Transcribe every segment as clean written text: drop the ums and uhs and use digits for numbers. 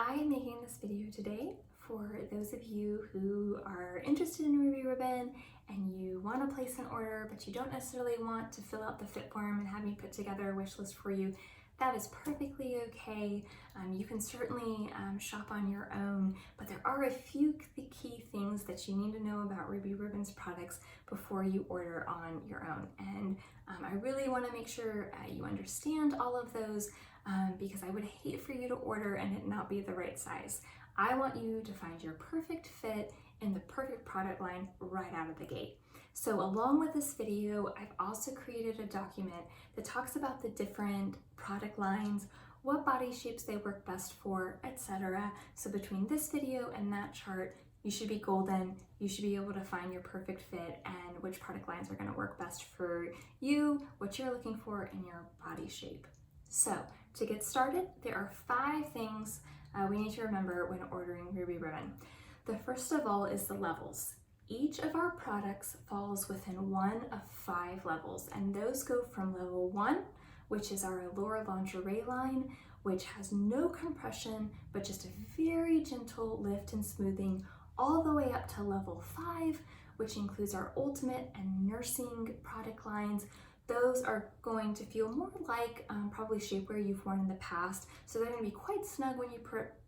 I am making this video today for those of you who are interested in Ruby Ribbon and you want to place an order, but you don't necessarily want to fill out the fit form and have me put together a wish list for you. That is perfectly okay. You can certainly shop on your own, but there are a few key things that you need to know about Ruby Ribbon's products before you order on your own. And I really want to make sure you understand all of those because I would hate for you to order and it not be the right size. I want you to find your perfect fit in the perfect product line right out of the gate. So along with this video, I've also created a document that talks about the different product lines, what body shapes they work best for, etc. So between this video and that chart, you should be golden. You should be able to find your perfect fit and which product lines are going to work best for you, what you're looking for in your body shape. So to get started, there are 5 things we need to remember when ordering Ruby Ribbon. The first of all is the levels. Each of our products falls within one of 5 levels, and those go from level 1, which is our Allure lingerie line, which has no compression, but just a very gentle lift and smoothing, all the way up to level 5, which includes our ultimate and nursing product lines. Those are going to feel more like probably shapewear you've worn in the past, so they're going to be quite snug when you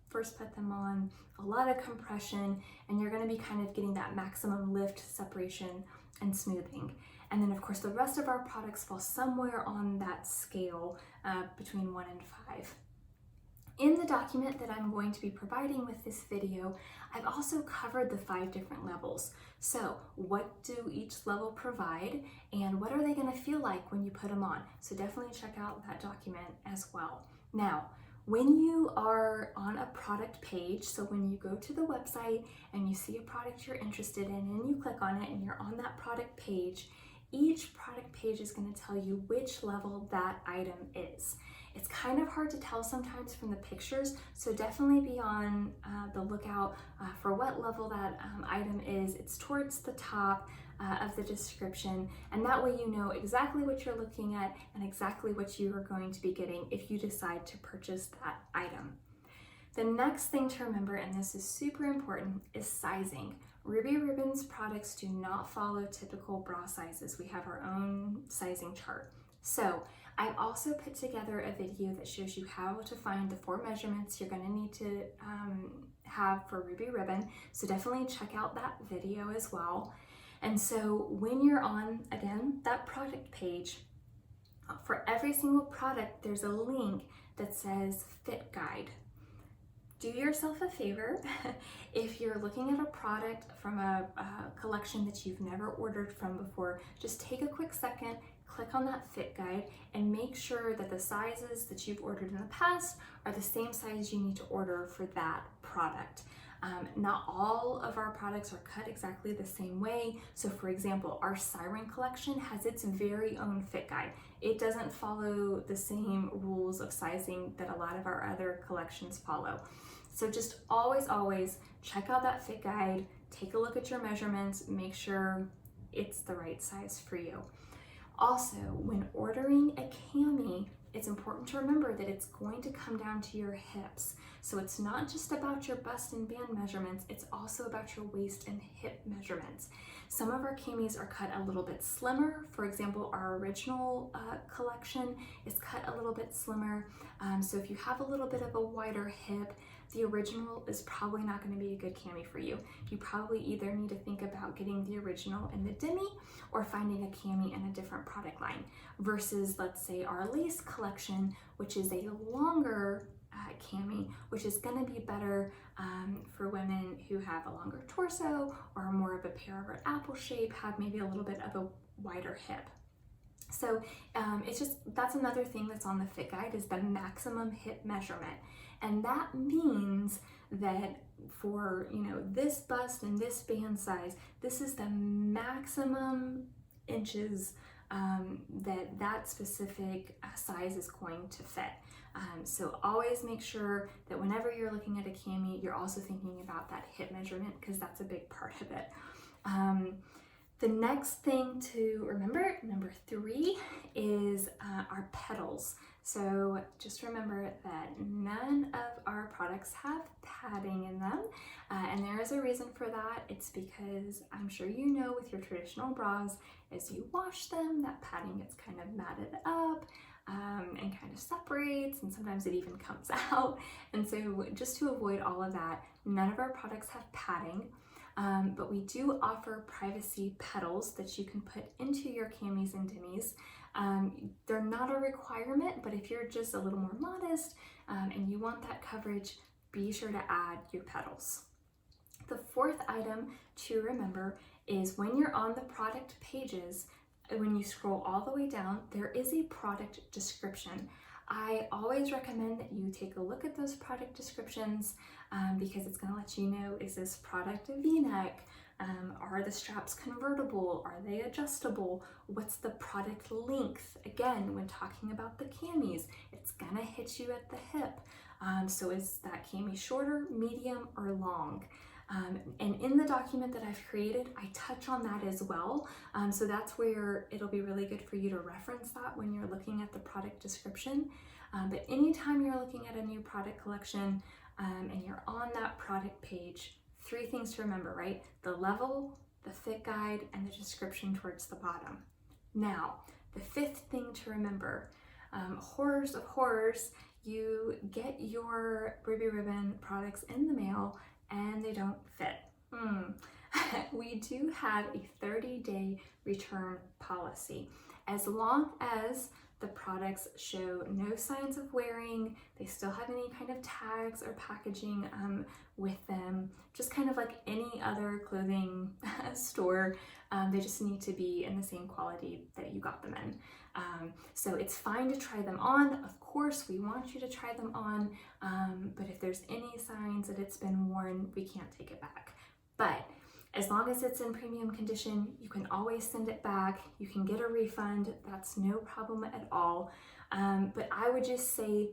first put them on, a lot of compression, and you're going to be kind of getting that maximum lift, separation, and smoothing. And then of course the rest of our products fall somewhere on that scale between 1 and 5. In the document that I'm going to be providing with this video, I've also covered the 5 different levels. So what do each level provide and what are they going to feel like when you put them on? So definitely check out that document as well. Now, when you are on a product page, so when you go to the website and you see a product you're interested in and you click on it and you're on that product page, each product page is going to tell you which level that item is. It's kind of hard to tell sometimes from the pictures, so definitely be on the lookout for what level that item is. It's towards the top of the description, and that way you know exactly what you're looking at and exactly what you are going to be getting if you decide to purchase that item. The next thing to remember, and this is super important, is sizing. Ruby Ribbon's products do not follow typical bra sizes. We have our own sizing chart. So I've also put together a video that shows you how to find the 4 measurements you're going to need to have for Ruby Ribbon. So definitely check out that video as well. And so when you're on, again, that product page, for every single product, there's a link that says Fit Guide. Do yourself a favor, if you're looking at a product from a collection that you've never ordered from before, just take a quick second, click on that fit guide, and make sure that the sizes that you've ordered in the past are the same size you need to order for that product. Not all of our products are cut exactly the same way. So for example, our Siren collection has its very own fit guide. It doesn't follow the same rules of sizing that a lot of our other collections follow. So just always check out that fit guide, take a look at your measurements, make sure it's the right size for you. Also, when ordering a cami, it's important to remember that it's going to come down to your hips. So it's not just about your bust and band measurements, it's also about your waist and hip measurements. Some of our camis are cut a little bit slimmer. For example, our original collection is cut a little bit slimmer. So if you have a little bit of a wider hip, the original is probably not going to be a good cami for you. You probably either need to think about getting the original in the demi or finding a cami in a different product line versus, let's say, our lace collection, which is a longer cami, which is going to be better for women who have a longer torso or more of a pear of an apple shape, have maybe a little bit of a wider hip. So that's another thing that's on the fit guide is the maximum hip measurement. And that means that for, this bust and this band size, this is the maximum inches that specific size is going to fit. So always make sure that whenever you're looking at a cami, you're also thinking about that hip measurement because that's a big part of it. The next thing to remember, number 3, is our petals. So just remember that none of our products have padding in them, and there is a reason for that. It's because I'm sure you know with your traditional bras, as you wash them, that padding gets kind of matted up and kind of separates, and sometimes it even comes out. And so just to avoid all of that, none of our products have padding. But we do offer privacy petals that you can put into your camis and demis. They're not a requirement, but if you're just a little more modest and you want that coverage, be sure to add your petals. The fourth item to remember is when you're on the product pages, when you scroll all the way down, there is a product description. I always recommend that you take a look at those product descriptions because it's going to let you know, is this product a V-neck? Are the straps convertible? Are they adjustable? What's the product length? Again, when talking about the camis, it's going to hit you at the hip. So is that cami shorter, medium, or long? And in the document that I've created, I touch on that as well. So that's where it'll be really good for you to reference that when you're looking at the product description. But anytime you're looking at a new product collection and you're on that product page, 3 things to remember, right? The level, the fit guide, and the description towards the bottom. Now, the 5th thing to remember, horrors of horrors, you get your Ruby Ribbon products in the mail and they don't fit. We do have a 30-day return policy. As long as the products show no signs of wearing, they still have any kind of tags or packaging with them, just kind of like any other clothing store, they just need to be in the same quality that you got them in. So it's fine to try them on. Of course, we want you to try them on, but if there's any signs that it's been worn, we can't take it back. But as long as it's in premium condition, you can always send it back. You can get a refund. That's no problem at all. But I would just say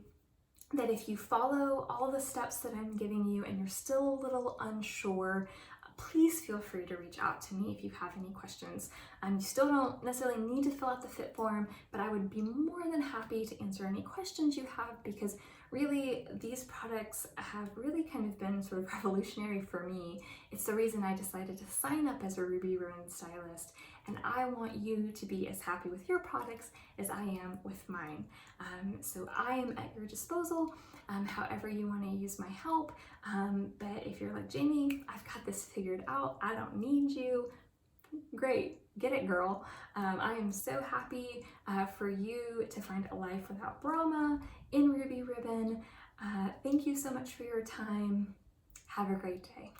that if you follow all the steps that I'm giving you and you're still a little unsure, please feel free to reach out to me if you have any questions. You still don't necessarily need to fill out the fit form, but I would be more than happy to answer any questions you have, because really these products have really kind of been sort of revolutionary for me. It's the reason I decided to sign up as a Ruby Ribbon stylist, and I want you to be as happy with your products as I am with mine. So I am at your disposal, however you want to use my help. But if you're like, Jamie, I've got this figured out, I don't need you, great, get it, girl. I am so happy for you to find a life without Brahma in Ruby Ribbon. Thank you so much for your time. Have a great day.